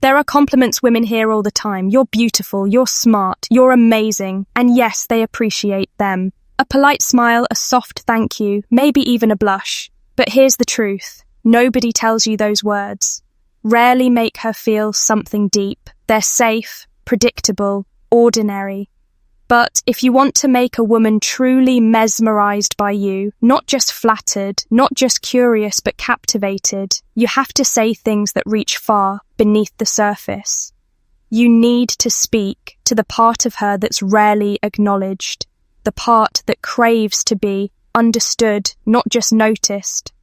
There are compliments women hear all the time. You're beautiful, you're smart, you're amazing. And yes, they appreciate them. A polite smile, a soft thank you, maybe even a blush. But here's the truth. Nobody tells you those words. Rarely make her feel something deep. They're safe, predictable, ordinary. But if you want to make a woman truly mesmerized by you, not just flattered, not just curious but captivated, you have to say things that reach far beneath the surface. You need to speak to the part of her that's rarely acknowledged, the part that craves to be understood, not just noticed.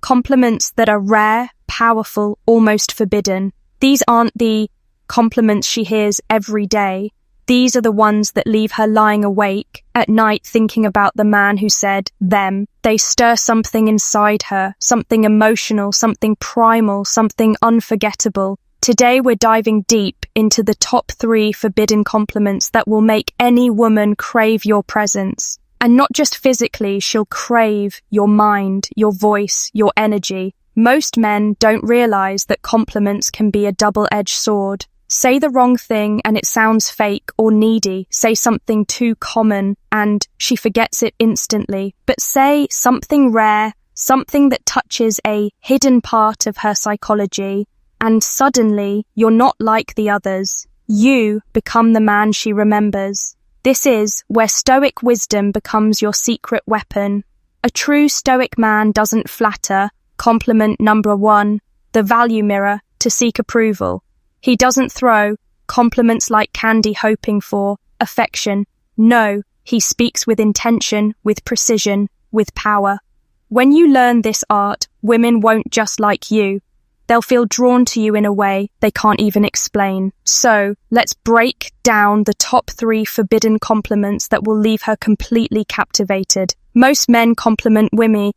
Compliments that are rare, powerful, almost forbidden. These aren't the compliments she hears every day. These are the ones that leave her lying awake at night thinking about the man who said them. They stir something inside her, something emotional, something primal, something unforgettable. Today we're diving deep into the top 3 forbidden compliments that will make any woman crave your presence. And not just physically, she'll crave your mind, your voice, your energy. Most men don't realize that compliments can be a double-edged sword. Say the wrong thing and it sounds fake or needy. Say something too common and she forgets it instantly. But say something rare, something that touches a hidden part of her psychology, and suddenly you're not like the others. You become the man she remembers. This is where Stoic wisdom becomes your secret weapon. A true Stoic man doesn't flatter. Compliment number 1, the value mirror, to seek approval. He doesn't throw compliments like candy hoping for affection. No, he speaks with intention, with precision, with power. When you learn this art, women won't just like you. They'll feel drawn to you in a way they can't even explain. So, let's break down the top 3 forbidden compliments that will leave her completely captivated. Most men compliment women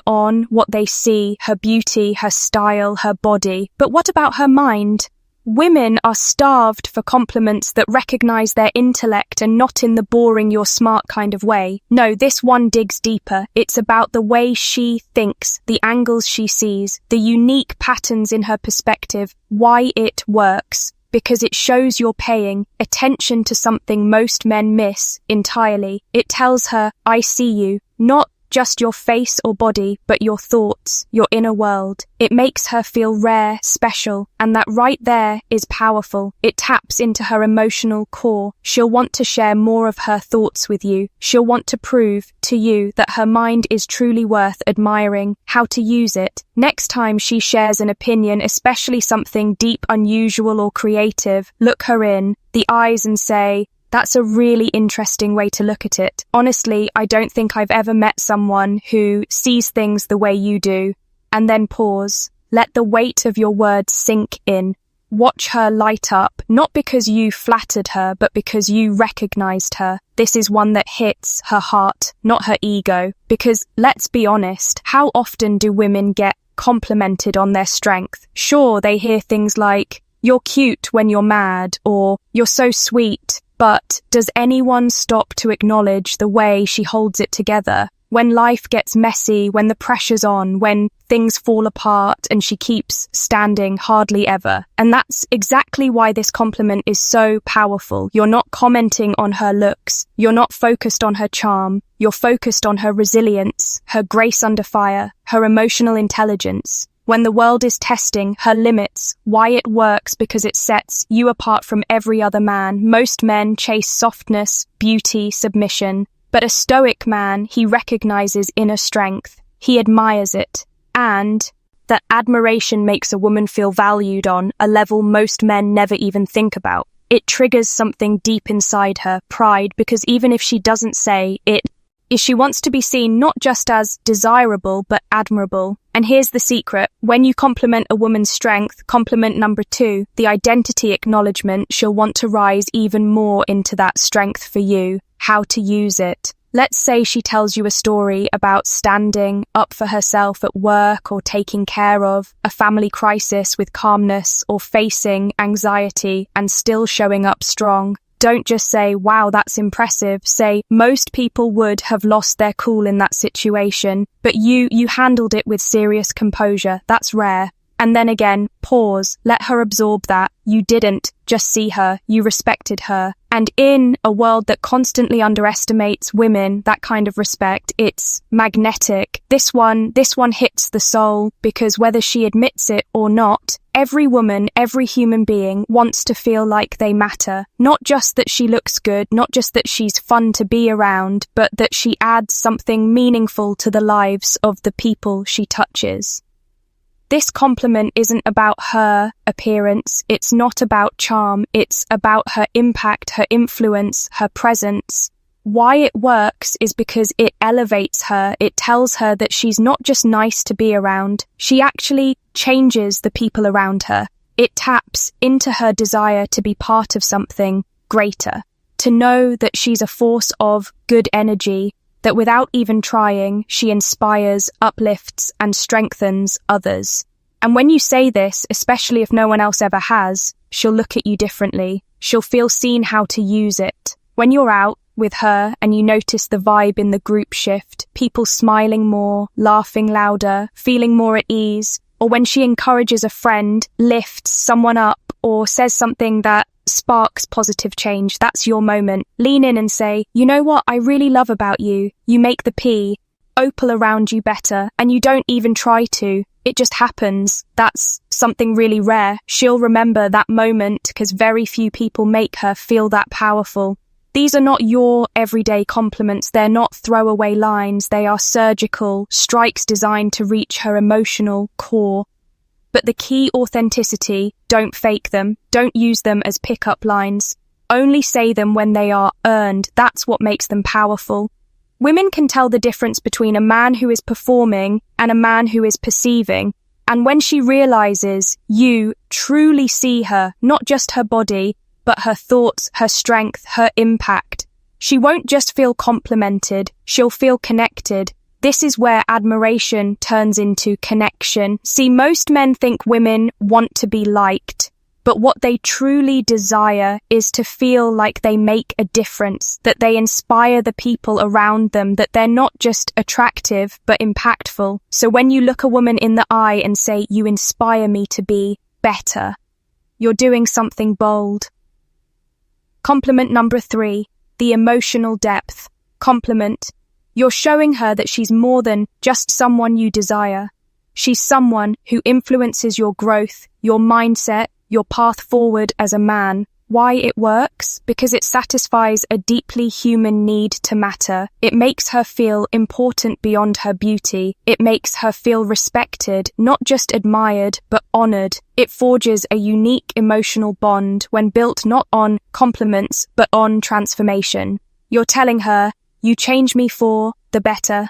on what they see, her beauty, her style, her body. But what about her mind? Women are starved for compliments that recognize their intellect and not in the boring you're smart kind of way. No, this one digs deeper. It's about the way she thinks, the angles she sees, the unique patterns in her perspective, why it works. Because it shows you're paying attention to something most men miss entirely. It tells her, I see you, not just your face or body, but your thoughts, your inner world. It makes her feel rare, special, and that right there is powerful. It taps into her emotional core. She'll want to share more of her thoughts with you. She'll want to prove to you that her mind is truly worth admiring. How to use it. Next time she shares an opinion, especially something deep, unusual, or creative, look her in the eyes and say, that's a really interesting way to look at it. Honestly, I don't think I've ever met someone who sees things the way you do. And then pause. Let the weight of your words sink in. Watch her light up, not because you flattered her, but because you recognized her. This is one that hits her heart, not her ego. Because, let's be honest, how often do women get complimented on their strength? Sure, they hear things like, you're cute when you're mad, or you're so sweet. But does anyone stop to acknowledge the way she holds it together? When life gets messy, when the pressure's on, when things fall apart and she keeps standing, hardly ever. And that's exactly why this compliment is so powerful. You're not commenting on her looks. You're not focused on her charm. You're focused on her resilience, her grace under fire, her emotional intelligence. When the world is testing her limits, why it works because it sets you apart from every other man. Most men chase softness, beauty, submission. But a Stoic man, he recognizes inner strength. He admires it. And that admiration makes a woman feel valued on a level most men never even think about. It triggers something deep inside her, pride, because even if she doesn't say it, she wants to be seen not just as desirable, but admirable. And here's the secret. When you compliment a woman's strength, compliment number 2, the identity acknowledgement, she'll want to rise even more into that strength for you. How to use it. Let's say she tells you a story about standing up for herself at work or taking care of a family crisis with calmness or facing anxiety and still showing up strong. Don't just say, wow, that's impressive. Say, most people would have lost their cool in that situation, but you handled it with serious composure. That's rare. And then again, pause, let her absorb that. You didn't just see her, you respected her. And in a world that constantly underestimates women, that kind of respect, it's magnetic. This one hits the soul because whether she admits it or not, every woman, every human being wants to feel like they matter. Not just that she looks good, not just that she's fun to be around, but that she adds something meaningful to the lives of the people she touches. This compliment isn't about her appearance, it's not about charm, it's about her impact, her influence, her presence. Why it works is because it elevates her, it tells her that she's not just nice to be around, she actually changes the people around her. It taps into her desire to be part of something greater, to know that she's a force of good energy, that without even trying, she inspires, uplifts, and strengthens others. And when you say this, especially if no one else ever has, she'll look at you differently. She'll feel seen how to use it. When you're out with her and you notice the vibe in the group shift, people smiling more, laughing louder, feeling more at ease, or when she encourages a friend, lifts someone up, or says something that sparks positive change, that's your moment. Lean in and say, you know what I really love about you? You make the opal around you better, and you don't even try to. It just happens. That's something really rare. She'll remember that moment because very few people make her feel that powerful. These are not your everyday compliments. They're not throwaway lines. They are surgical strikes designed to reach her emotional core. But the key: authenticity. Don't fake them. Don't use them as pickup lines. Only say them when they are earned. That's what makes them powerful. Women can tell the difference between a man who is performing and a man who is perceiving. And when she realizes you truly see her, not just her body, but her thoughts, her strength, her impact, she won't just feel complimented, she'll feel connected. This is where admiration turns into connection. See, most men think women want to be liked, but what they truly desire is to feel like they make a difference, that they inspire the people around them, that they're not just attractive, but impactful. So when you look a woman in the eye and say, you inspire me to be better, you're doing something bold. Compliment number 3, the emotional depth. Compliment. You're showing her that she's more than just someone you desire. She's someone who influences your growth, your mindset, your path forward as a man. Why it works? Because it satisfies a deeply human need to matter. It makes her feel important beyond her beauty. It makes her feel respected, not just admired, but honored. It forges a unique emotional bond when built not on compliments, but on transformation. You're telling her, you change me for the better.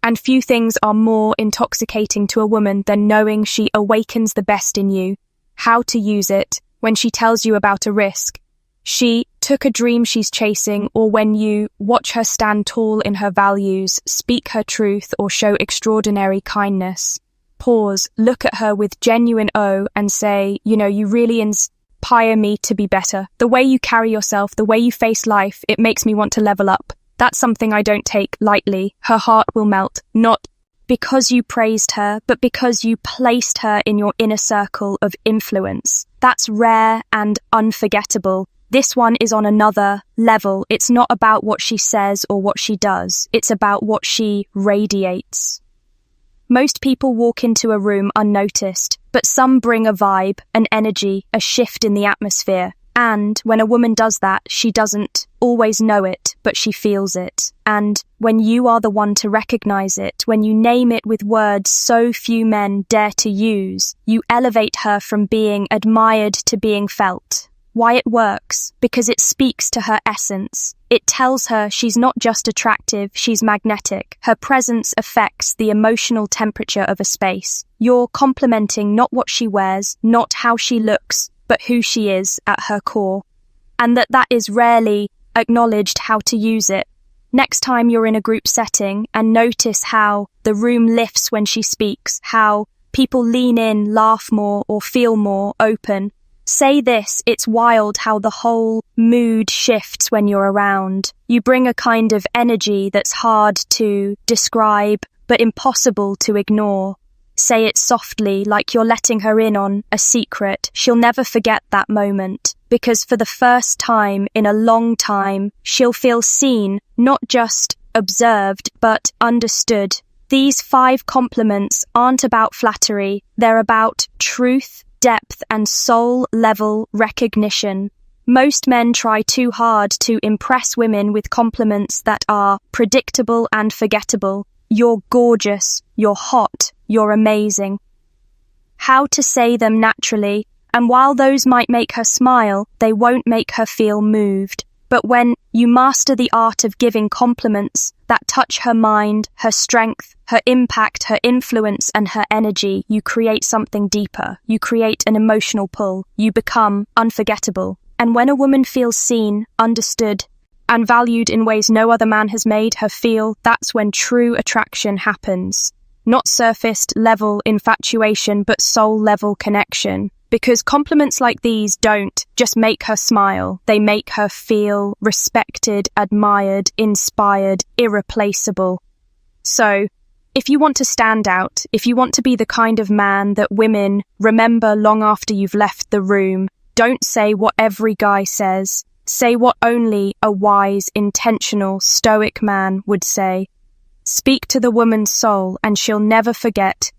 And few things are more intoxicating to a woman than knowing she awakens the best in you. How to use it, when she tells you about a risk, she took a dream she's chasing, or when you watch her stand tall in her values, speak her truth, or show extraordinary kindness. Pause, look at her with genuine awe and say, you really inspire me to be better. The way you carry yourself, the way you face life, it makes me want to level up. That's something I don't take lightly. Her heart will melt, not because you praised her, but because you placed her in your inner circle of influence. That's rare and unforgettable. This one is on another level. It's not about what she says or what she does. It's about what she radiates. Most people walk into a room unnoticed, but some bring a vibe, an energy, a shift in the atmosphere. And when a woman does that, she doesn't always know it, but she feels it. And when you are the one to recognize it, when you name it with words so few men dare to use, you elevate her from being admired to being felt. Why it works? Because it speaks to her essence. It tells her she's not just attractive, she's magnetic. Her presence affects the emotional temperature of a space. You're complimenting not what she wears, not how she looks, but who she is at her core. And that is rarely acknowledged how to use it. Next time you're in a group setting and notice how the room lifts when she speaks, how people lean in, laugh more, or feel more open, say this: it's wild how the whole mood shifts when you're around. You bring a kind of energy that's hard to describe, but impossible to ignore. Say it softly, like you're letting her in on a secret. She'll never forget that moment, because for the first time in a long time, she'll feel seen, not just observed, but understood. These 5 compliments aren't about flattery, they're about truth, depth, and soul-level recognition. Most men try too hard to impress women with compliments that are predictable and forgettable. You're gorgeous, you're hot, you're amazing. How to say them naturally, and while those might make her smile, they won't make her feel moved. But when you master the art of giving compliments that touch her mind, her strength, her impact, her influence, and her energy, you create something deeper. You create an emotional pull. You become unforgettable. And when a woman feels seen, understood, and valued in ways no other man has made her feel, that's when true attraction happens. Not surface-level infatuation, but soul-level connection. Because compliments like these don't just make her smile, they make her feel respected, admired, inspired, irreplaceable. So, if you want to stand out, if you want to be the kind of man that women remember long after you've left the room, don't say what every guy says. Say what only a wise, intentional, stoic man would say. Speak to the woman's soul, and she'll never forget